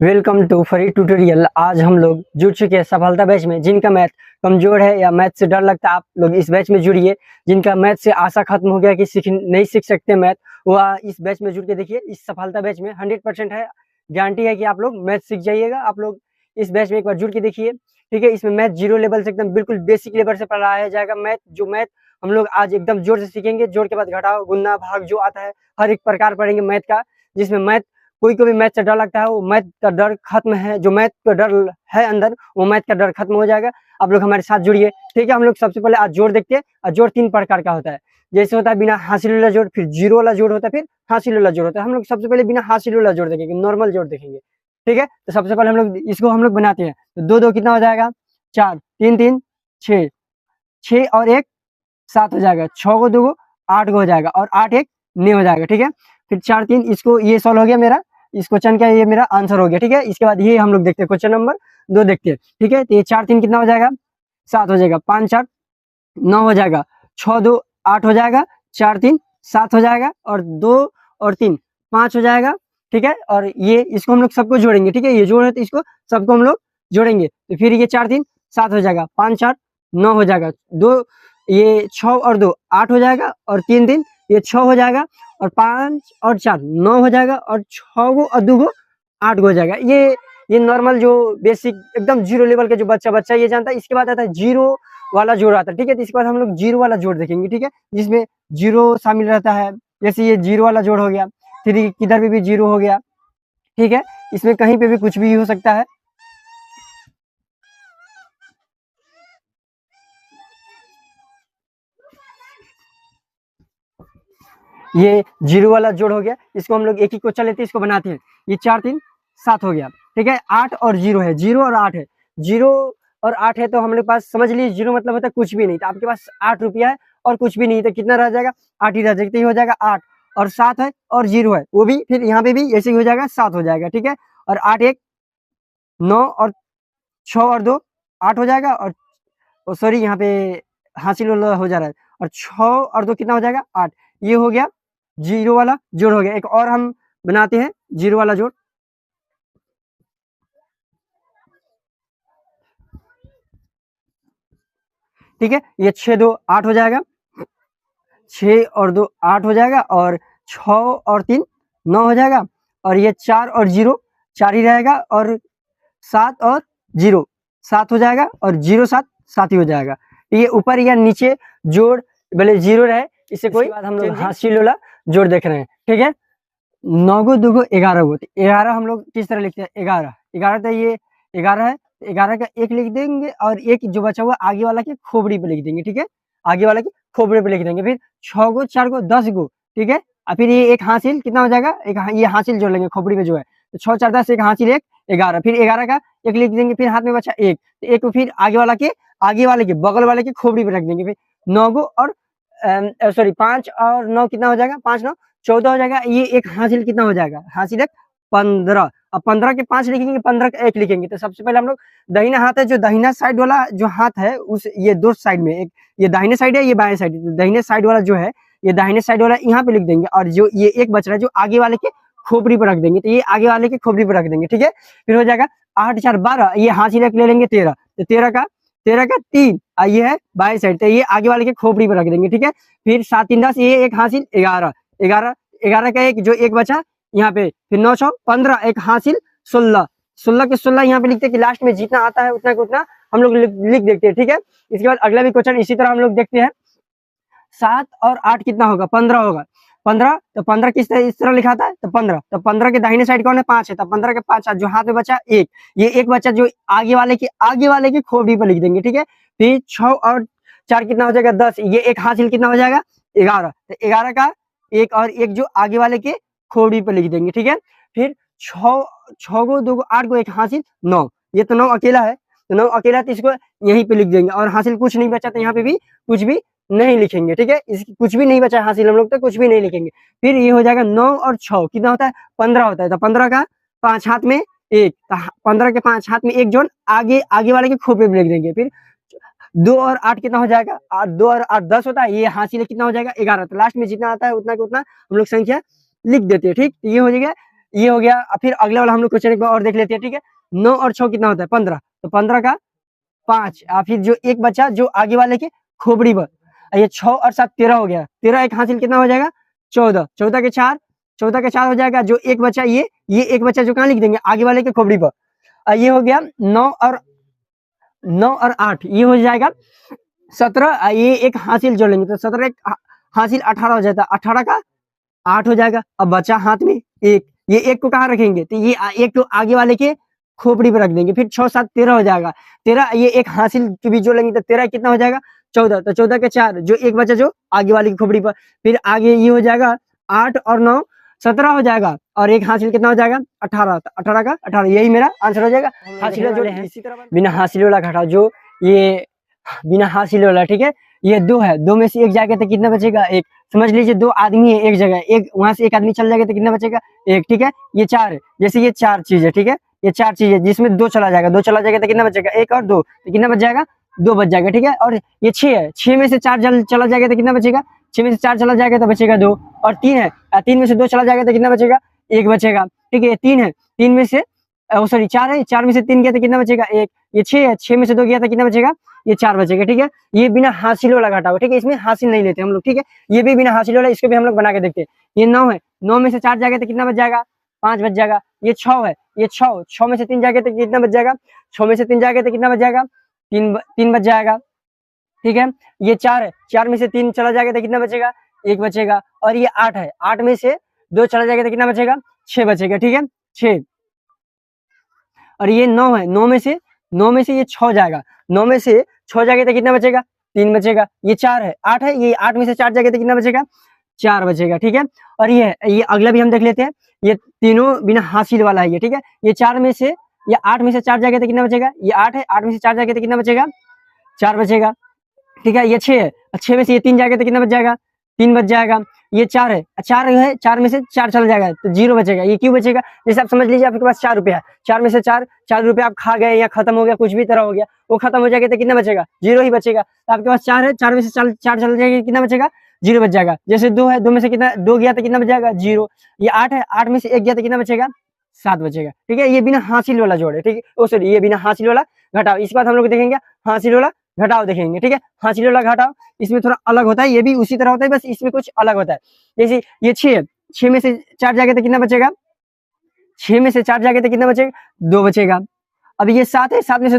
Welcome to free tutorial. आज हम लोग जुड़ चुके हैं सफलता बैच में। जिनका मैथ कमजोर है या मैथ से डर लगता है, आप लोग इस बैच में जुड़िए। जिनका मैथ से आशा खत्म हो गया कि नहीं सीख सकते मैथ, वह इस बैच में जुड़ के देखिए। इस सफलता बैच में 100% है, गारंटी है कि आप लोग मैथ सीख जाइएगा। आप लोग इस बैच में एक बार जुड़ के देखिए, ठीक है। इसमें मैथ जीरो लेवल से एकदम बिल्कुल बेसिक लेवल से पढ़ाया जाएगा। मैथ हम लोग आज एकदम जोर से सीखेंगे। जोड़ के बाद घटाओ, गुना, भाग जो आता है हर एक प्रकार पढ़ेंगे मैथ का। जिसमें मैथ कोई को भी मैथ से डर लगता है, वो मैथ का डर खत्म है। जो मैथ का डर है अंदर, वो मैथ का डर खत्म हो जाएगा। आप लोग हमारे साथ जुड़िए, ठीक है। हम लोग सबसे पहले आज जोड़ देखते हैं। और जोड़ 3 प्रकार का होता है। जैसे होता है बिना हासिल वाला जोड़, फिर जीरो वाला जोड़ होता है, फिर हासिल वाला जोड़ होता है। हम लोग सबसे पहले बिना हासिल वाला जोड़ देखेंगे, नॉर्मल जोड़ देखेंगे, ठीक है। तो सबसे पहले हम लोग बनाते हैं। तो 2 2 कितना हो जाएगा? 4, 3 3 6, 6 और 1 7 हो जाएगा। 6 को 2 को 8 को हो जाएगा, और 8 1 9 हो जाएगा, ठीक है। फिर 4 3, इसको ये सॉल्व हो गया मेरा। इस क्वेश्चन का ये मेरा आंसर हो गया, ठीक है। इसके बाद ये हम लोग देखते हैं, क्वेश्चन नंबर 2 देखते हैं, ठीक है। तो ये 4 3 कितना हो जाएगा? 7 हो जाएगा। 5 4 9 हो जाएगा। 6 2 8 हो जाएगा। 4 3 7 हो जाएगा, और 2 और 3 5 हो जाएगा, ठीक है। और ये इसको हम लोग सबको जोड़ेंगे, ठीक है। ये जोड़ है तो इसको सबको हम लोग जोड़ेंगे। तो फिर ये 4 3 7 हो जाएगा। 5 4 9 हो जाएगा। 2 ये 6 और 2 8 हो जाएगा, और 3 3 ये 6 हो जाएगा, और 5 और 4 9 हो जाएगा, और 6 को और 2 को 8 को हो जाएगा। ये नॉर्मल जो बेसिक एकदम जीरो लेवल के जो बच्चा ये जानता है। इसके बाद आता है जीरो वाला जोड़ आता है, ठीक है। तो इसके बाद हम लोग जीरो वाला जोड़ देखेंगे, ठीक है, जिसमें जीरो शामिल रहता है। जैसे ये जीरो वाला जोड़ हो गया, फिर किधर भी जीरो हो गया, ठीक है। इसमें कहीं पे भी कुछ भी हो सकता है। ये जीरो वाला जोड़ हो गया। इसको हम लोग एक ही क्वेश्चन लेते हैं, इसको बनाते हैं। ये 4 3 7 हो गया, ठीक है। 8 और 0 है, 0 और 8 है। 0 और 8 है तो हमारे पास समझ लीजिए जीरो मतलब होता है कुछ भी नहीं। तो आपके पास 8 रुपया है और कुछ भी नहीं, तो कितना रह जाएगा? 8 ही रह जाएगा। तो ये हो जाएगा 8, और 7 है और 0 है, वो भी फिर यहाँ पे भी ऐसे ही हो जाएगा, 7 हो जाएगा, ठीक है। और 8 1 9, और 6 और 2 8 हो जाएगा, और सॉरी यहाँ पे हासिल हो जा रहा है। और 6 और 2 कितना हो जाएगा? 8। ये हो गया जीरो वाला जोड़ हो गया। एक और हम बनाते हैं जीरो वाला जोड़, ठीक है। ये 6 2 8 हो जाएगा। 6 और 2 8 हो जाएगा, और 6 और 3 9 हो जाएगा, और ये 4 और 0 4 ही रहेगा, और 7 और 0 7 हो जाएगा, और 0 7 7 ही हो जाएगा। ये ऊपर या नीचे जोड़ भले जीरो रहे, इससे कोई बाद हम लोग हासिल वाला जोड़ देख रहे हैं, ठीक है। 9 को 2 को 11 को, 11 हम लोग किस तरह लिखते हैं? 11 11 तो ये 11 है, 11 का एक लिख देंगे, और एक जो बचा हुआ आगे वाला के खोपड़ी पे लिख देंगे, ठीक है। आगे वाला के खोपड़ी पे लिख देंगे। फिर 6 को 4 को 10 को, ठीक है। और फिर ये एक हासिल कितना हो जाएगा? ये हासिल जोड़ लेंगे खोपड़ी पे जो है। तो 6 4 10, एक हासिल, एक 11। फिर 11 का एक लिख देंगे, फिर हाथ में बचा एक, तो एक को फिर आगे वाले के बगल वाले के खोपड़ी पे रख देंगे। फिर 9 को और सॉरी 5 और 9 कितना हो जाएगा? 5 9 14 हो जाएगा। ये एक हासिल कितना हो जाएगा? हासिल एक 15। अब 15 के 5 लिखेंगे, 15 का 1 लिखेंगे। तो सबसे पहले हम लोग दाहिना हाथ है, जो दाहिना साइड वाला जो हाथ है, उस ये दो साइड में, एक ये दाहिने साइड है, ये बाएं साइड है। तो दाहिने साइड वाला जो है, ये दाहिने साइड वाला यहाँ पे लिख देंगे, और जो ये एक बच रहा है जो आगे वाले के खोपड़ी पर रख देंगे, तो ये आगे वाले के खोपड़ी पर रख देंगे, ठीक है। फिर हो जाएगा 8 4 12, ये हासिल एक ले लेंगे 13, तो 13 का 3, ये है बाएं साइड, तो ये आगे वाले के खोपड़ी पर रख देंगे, ठीक है। फिर 7 3 10, ये एक हासिल 11 11 11 का एक जो एक बचा यहाँ पे, फिर 9 6 15, एक हासिल 16 16 के 16 यहाँ पे लिखते हैं कि लास्ट में जितना आता है उतना का उतना हम लोग लिख देते हैं, ठीक है। इसके बाद अगला भी क्वेश्चन इसी तरह हम लोग देखते हैं। 7 और 8 कितना होगा? 15 होगा। 15, तो 15 किस तरह इस तरह लिखा था? तो 15, तो 15 के दाहिने साइड कौन है? 5 है, तो 15 के 5 जो हाथ में बचा एक, ये एक बच्चा जो आगे वाले की खोपड़ी पर लिख देंगे, ठीक है। फिर 6 और 4 कितना हो जाएगा? 10, ये एक हासिल कितना हो जाएगा? 11, तो 11 का एक और एक जो आगे वाले के खोपड़ी पर लिख देंगे, ठीक है। फिर 6 को 2 को 8 को एक हासिल 9, ये तो 9 अकेला है, तो 9 अकेला, तो इसको यहीं पे लिख देंगे, और हासिल कुछ नहीं बचा तो यहाँ पे भी कुछ भी नहीं लिखेंगे, ठीक है। इसकी कुछ भी नहीं बचा हासिल, हम लोग तो कुछ भी नहीं लिखेंगे। फिर ये हो जाएगा 9 और 6 कितना होता है? 15 होता है, तो 15 का 5 हाथ में एक, 15 के 5 हाथ में एक जोड़ आगे वाले के खोपड़ी पे लिख देंगे। फिर 2 और 8 कितना हो जाएगा? 2 और 8 10 होता है, ये हासिल कितना हो जाएगा? 11, तो लास्ट में जितना आता है उतना का उतना हम लोग संख्या लिख देते हैं, ठीक। ये हो जाएगा ये हो गया। फिर अगले वाला हम लोग क्वेश्चन एक बार और देख लेते हैं, ठीक है। 9 और 6 कितना होता है 15, तो 15 का 5, फिर जो एक बचा जो आगे वाले के खोपड़ी पर, ये 6 और 7 13 हो गया। 13 एक हासिल कितना हो जाएगा 14, 14 के 4, 14 के 4 हो जाएगा। जो एक बचा ये एक बचा जो कहाँ लिख देंगे आगे वाले के खोपड़ी पर। ये हो गया 9 और 8, ये हो जाएगा 17। ये एक हासिल जोड़ लेंगे तो 17 एक हासिल 18 हो जाता है, 18 का 8 हो जाएगा। अब बचा हाथ में एक, ये एक को कहाँ रखेंगे तो ये एक तो आगे वाले के खोपड़ी पर रख देंगे। फिर 6 7 13 हो जाएगा। 13 ये एक हासिल के भी जोड़ लेंगे तो 13 कितना हो जाएगा 14, तो 14 के 4 जो एक बचा जो आगे वाले की खोपड़ी पर। फिर आगे ये हो जाएगा 8 और 9 17 हो जाएगा, और एक हासिल कितना हो जाएगा 18, तो 18 का 18, यही मेरा आंसर हो जाएगा। हासिल जोड़े हैं इसी तरह बिना हासिल वाला घटाओ, जो ये बिना हासिल वाला, ठीक है। ये 2 है, 2 में से एक जाएगा तो कितना बचेगा 1। समझ लीजिए 2 आदमी है एक जगह, एक वहां से एक आदमी चल जाएगा तो कितना बचेगा 1, ठीक है। ये 4 है, जैसे ये 4 चीज है, ठीक है। ये 4 चीज है जिसमें 2 चला जाएगा, 2 चला जाएगा तो कितना बचेगा 1 और 2, तो कितना बच जाएगा 2 बच जाएगा, ठीक है। और ये 6 है, 6 में से 4 चला जाएगा तो कितना बचेगा 6 में से 4 चला जाएगा तो बचेगा 2। और 3 है, 3 में से 2 चला जाएगा तो कितना बचेगा 1 बचेगा, ठीक है। 3 है, 3 में से सॉरी 4 है, 4 में से 3 गया तो कितना बचेगा 1। ये 6 है, 6 में से 2 गया तो कितना बचेगा ये 4 बचेगा, ठीक है। ये बिना हासिल वाला घटा हुआ, ठीक है। इसमें हासिल नहीं लेते हम लोग, ठीक है। ये भी बिना हासिल वाला, इसको भी हम लोग बना के देखते हैं। ये 9 है, 9 में से 4 जाएगा तो कितना बच जाएगा 5 बच जाएगा। ये 6 है, ये 6 में से 3 जाएगा तो कितना बच जाएगा 6 में से 3 जाएगा तो कितना बच जाएगा 3 बच जाएगा, ठीक है। ये 4 है, 4 में से 3 चला जाएगा तो कितना बचेगा 1 बचेगा। और ये 8 है, 8 में से 2 चला जाएगा तो कितना बचेगा 6 बचेगा, ठीक है 6। और ये 9 है, 9 में से ये 6 जाएगा, 9 में से 6 जाएगा तो कितना बचेगा 3 बचेगा। ये 4 है, 8 है, ये 8 में से 4 जाएगा तो कितना बचेगा 4 बचेगा, ठीक है। और ये अगला भी हम देख लेते हैं। ये तीनों बिना हासिल वाला है ये, ठीक है। ये 4 में से, ये 8 में से 4 जाएगा तो कितना बचेगा, ये 8 है, 8 में से 4 जाएगा तो कितना बचेगा 4 बचेगा, ठीक है। ये 6 है, 6 में से ये 3 जाएगा तो कितना बच जाएगा 3 बच जाएगा। ये 4 है, 4 में से 4 चला जाएगा तो 0 बचेगा। ये क्यों बचेगा, जैसे आप समझ लीजिए आपके पास 4 रुपया है, 4 में से 4 रुपया आप खा गए या खत्म हो गया, कुछ भी तरह हो गया, वो खत्म हो जाएगा तो कितना बचेगा 0 ही बचेगा। तो आपके पास 4 है, 4 में से 4 चला जाएगा कितना बचेगा 0 बच जाएगा। जैसे 2 है, 2 में से कितना 2 गया तो कितना बच जाएगा 0। ये 8 है, 8 में से 1 गया तो कितना बचेगा 7 बचेगा, ठीक है। ये बिना हासिल वाला जोड़ है, ठीक है। ओ सॉरी, ये बिना हासिल वाला घटाओ। इसके बाद हम लोग देखेंगे हासिल वाला घटाओ देखेंगे, ठीक है। हासिल वाला घटाओ इसमें थोड़ा अलग होता है, ये भी उसी तरह होता है, बस इसमें कुछ अलग होता है। जैसे ये 6 है, 6 में से 4 जाएगा तो कितना बचेगा 6 में से 4 जाएगा तो कितना बचेगा 2 बचेगा। अब ये 7 है, 7 में से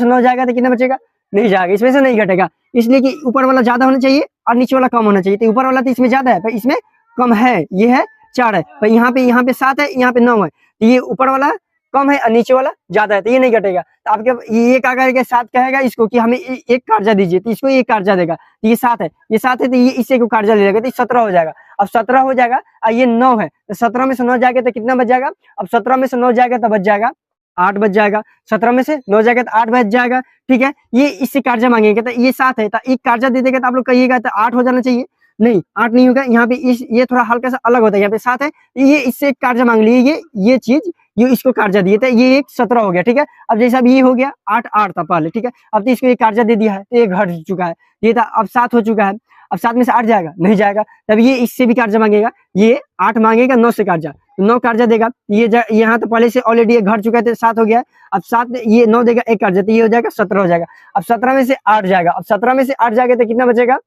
9 जाएगा तो कितना बचेगा नहीं जाएगा, इसमें से नहीं घटेगा, इसलिए कि ऊपर वाला ज्यादा होना चाहिए और नीचे वाला कम होना चाहिए। तो ऊपर वाला तो इसमें ज्यादा है पर इसमें कम है, ये है 4 है, पर यहाँ पे 7 है, यहाँ पे 9 है, तो ये ऊपर वाला कम है और नीचे वाला ज्यादा है, तो ये नहीं घटेगा। तो आपके ये क्या करेगा 7 कहेगा इसको कि हमें एक कर्जा दीजिए, तो इसको एक कर्जा देगा। तो ये 7 है, ये 7 है, तो ये इससे को कर्जा ले लेगा, तो 17 हो जाएगा। अब 17 हो जाएगा और ये 9 है, तो 17 में से 9 जाएगा तो कितना बच जाएगा। अब 17 में से 9 जाएगा तो बच जाएगा 8 बच जाएगा। 17 में से 9 जाएगा तो 8 बच जाएगा, ठीक है। ये इससे कर्जा मांगेगा तो ये 7 है, तो एक कर्जा दे देगा तो आप लोग कहिएगा तो 8 हो जाना चाहिए, नहीं 8 नहीं होगा। यहाँ पे ये थोड़ा हल्का सा अलग होता है, यहाँ पे 7 है, ये इससे कर्जा मांग लिए, ये चीज ये इसको कर्जा दिए थे, ये एक 17 हो गया, ठीक है। अब जैसे अब ये हो गया 8 था पहले, ठीक है। अब तो इसको ये कर्जा दे दिया है तो ये घट चुका है, ये था अब 7 हो चुका है। अब 7 में से 8 जाएगा नहीं जाएगा, तब ये इससे भी कर्जा मांगेगा, ये 8 मांगेगा 9 से कर्जा, 9 कर्जा देगा। ये यहाँ तो पहले से ऑलरेडी ये घट चुका है तो 7 हो गया। अब 7 ये 9 देगा एक कर्जा, तो ये हो जाएगा 17 हो जाएगा। अब 17 में से 8 जाएगा, अब 17 में से 8 जाएगा तो कितना बचेगा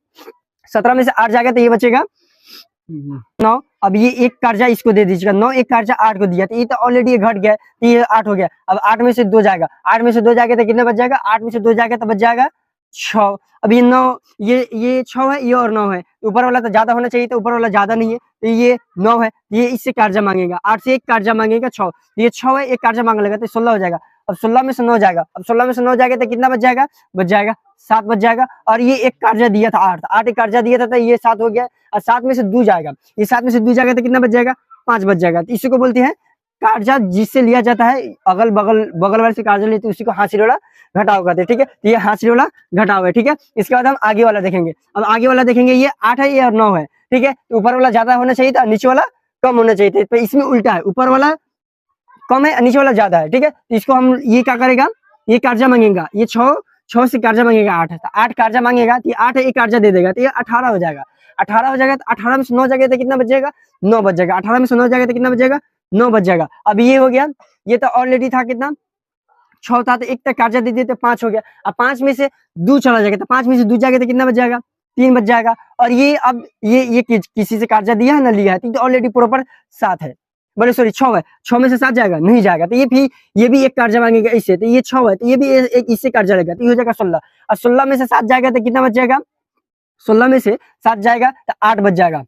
17 में से 8 जाएगा तो ये बचेगा 9। अब ये एक कर्जा इसको दे दीजिएगा, 9 एक कर्जा 8 को दिया, तो ये तो ऑलरेडी घट गया, तो ये 8 हो गया। अब 8 में से 2 जाएगा, 8 में से 2 जाएगा तो कितना बच जाएगा 8 में से 2 जाएगा तो बच जाएगा 6। अब ये 9 ये 6 है, ये और 9 है, ऊपर वाला तो ज्यादा होना चाहिए, तो ऊपर वाला ज्यादा नहीं है, तो ये 9 है, ये इससे कर्जा मांगेगा, 8 से एक कर्जा मांगेगा 6, ये 6 है, एक कर्जा मांग लेगा तो 16 हो जाएगा। अब 16 में से 9 जाएगा, अब 16 में से 9 जाएगा तो कितना बच जाएगा 7 बच जाएगा। और ये एक कर्जा दिया था 8 एक कर्जा दिया था, तो ये 7 हो गया। और 7 में से 2 जाएगा, ये 7 में से 2 जाएगा तो कितना बच जाएगा 5 बच जाएगा। तो इसी को बोलते हैं कर्जा जिससे लिया जाता है, अगल बगल वाले से कर्जा लेते हैं, उसी को हासिल वाला घटाव कहते हैं, ठीक है। तो ये हासिल वाला घटाव है, ठीक है। इसके बाद हम आगे वाला देखेंगे। अब आगे वाला देखेंगे, ये 8 है, ये और 9 है, ठीक है। तो ऊपर वाला ज्यादा होना चाहिए था, नीचे वाला कम होना चाहिए था, तो इसमें उल्टा है, ऊपर वाला कम है, नीचे वाला ज्यादा है, ठीक है। तो इसको हम ये क्या करेगा, ये कर्जा मांगेगा, ये 6 से कर्जा मांगेगा 8 है, तो 8 कर्जा मांगेगा, तो 8 है, एक कर्जा दे देगा, तो ये 18 हो जाएगा। 18 हो जाएगा, तो 18 में से 9 जाएगा तो कितना बच जाएगा 9 बच जाएगा। 18 में से 9 जाएगा तो कितना बच जाएगा 9 बच जाएगा। अब ये हो गया, ये तो ऑलरेडी था कितना 6 था, तो एक तक कर्जा दे दिए तो 5 हो गया। अब 5 में से 2 चला जाएगा, तो 5 में से 2 जाएगा तो कितना बच जाएगा, 3 बच जाएगा। और ये अब ये किसी से कर्जा दिया है ना, लिया है, तो ऑलरेडी प्रॉपर 7 है, बोले सॉरी 6 है, 6 में से 7 जाएगा, नहीं जाएगा, तो ये भी एक कर्जा मांगेगा इससे, तो ये 6 है, तो ये भी एक इससे कर्जा लेगा, तो ये हो जाएगा 16। और 16 में से 7 जाएगा तो कितना बच जाएगा, 16 में से 7 जाएगा तो 8 बच जाएगा।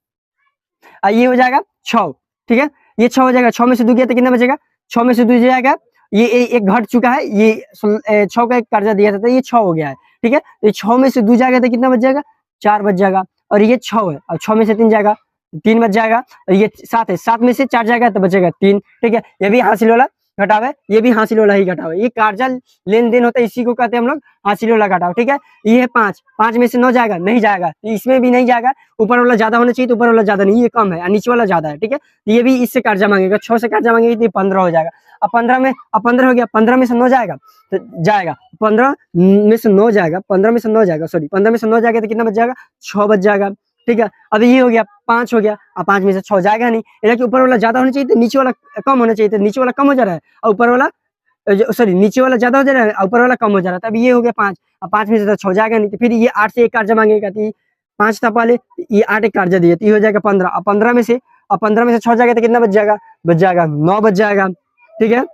और ये हो जाएगा 6, ठीक है, ये 6 हो जाएगा। 6 में से 2 गया तो कितना बचेगा, 6 में से 2 जाएगा, ये एक घट चुका है, ये 6 का एक कर्जा दिया था, तो ये 6 हो गया है, ठीक है। तो 6 में से 2 जाएगा तो कितना बच जाएगा, 4 बच जाएगा। और ये 6 है, और 6 में से 3 जाएगा, 3 बच जाएगा। और ये 7 है, 7 में से 4 जाएगा तो बचेगा 3, ठीक है। ये भी हासिल वाला घटाव है, ये भी हासिल वाला ही घटाव है, ये कर्जा लेन देन होता है, इसी को कहते हैं हम लोग हासिल वाला घटाव, ठीक है। ये है 5, 5 में से 9 जाएगा, नहीं जाएगा, इसमें भी नहीं जाएगा, ऊपर वाला ज्यादा होना चाहिए, तो ऊपर वाला ज्यादा नहीं, ये कम है, नीचे वाला ज्यादा है, ठीक है। ये भी इससे कर्जा मांगेगा, 6 से कर्जा मांगेगा तो 15 हो जाएगा। अब 15 हो गया, 15 में से 9 जाएगा तो जाएगा, 15 में से 9 जाएगा, 15 में से 9 जाएगा, सॉरी 15 में से 9 जाएगा तो कितना बच जाएगा, 6 बच जाएगा, ठीक है। अब ये हो गया 5 हो गया। अब 5 में से 6 जाएगा नहीं, यानी कि ऊपर वाला ज्यादा होना चाहिए तो नीचे वाला कम होना चाहिए, तो नीचे वाला कम हो जा रहा है, और ऊपर वाला सॉरी नीचे वाला ज्यादा हो जा रहा है, ऊपर वाला कम हो जा रहा है। तब ये हो गया 5। अब 5 में से तो 6 जाएगा नहीं, तो फिर ये 8 से एक कर्जा मांगेगा, तो 5 था पहले, ये 8 एक कर्जा दिए, तो ये हो जाएगा 15। अब 15 में से 6 जाएगा तो कितना बच जाएगा, 9 बच जाएगा, ठीक है।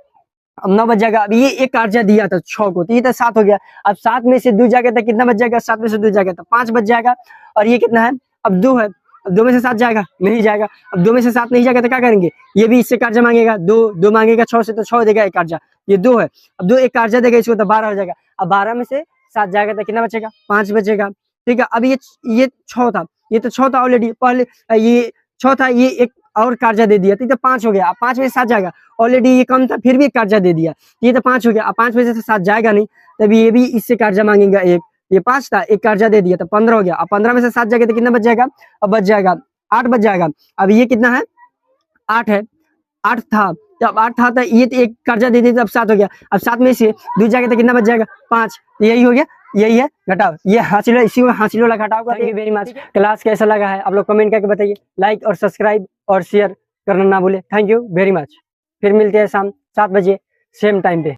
अब 9 बच जाएगा। अब ये एक कर्जा दिया था 6 को, तो ये तो 7 हो गया। अब 7 में से 2 जाएगा तो कितना बच जाएगा, 7 में से 2 जाएगा तो 5 बच जाएगा। और ये कितना है, अब 2 है, अब 2 में से 7 जाएगा, नहीं जाएगा। अब 2 में से 7 नहीं जाएगा तो क्या करेंगे, ये भी इससे कर्जा मांगेगा, 2 मांगेगा 6 से, तो 6 देगा एक कर्जा, ये 2 है। अब 2 एक कर्जा देगा इसको, तो 12 हो जाएगा। अब 12 में से 7 जाएगा तो कितना बचेगा, 5 बचेगा, ठीक है। अब ये 6 था, ये तो 6 था ऑलरेडी पहले, ये 6 था, ये एक और कर्जा दे दिया, तो 5 हो गया। अब 5 में से 7 जाएगा, ऑलरेडी ये कम था, फिर भी एक कर्जा दे दिया, ये तो 5 हो गया। अब 5 में से 7 जाएगा नहीं, तभी ये भी इससे कर्जा मांगेगा एक, ये 5 था, एक कर्जा दे दिया तो 15 हो गया। अब 15 में से 7 जाएगा तो कितना बच जाएगा, अब बच जाएगा 8 बच जाएगा। अब ये कितना है, 8 है, 8 था, जब 8 था तो ये तो एक कर्जा दे दिया, अब 7 हो गया। अब 7 में से 2 जाएगा तो कितना बच जाएगा, 5, यही हो गया, यही है घटाव, ये हासिल है, इसी को हासिल वाला घटाव का। Thank you very much. Class कैसा लगा है आप लोग कमेंट करके बताइए, लाइक और सब्सक्राइब और शेयर करना ना भूले। Thank you very much. फिर मिलते हैं शाम 7 बजे सेम टाइम पे।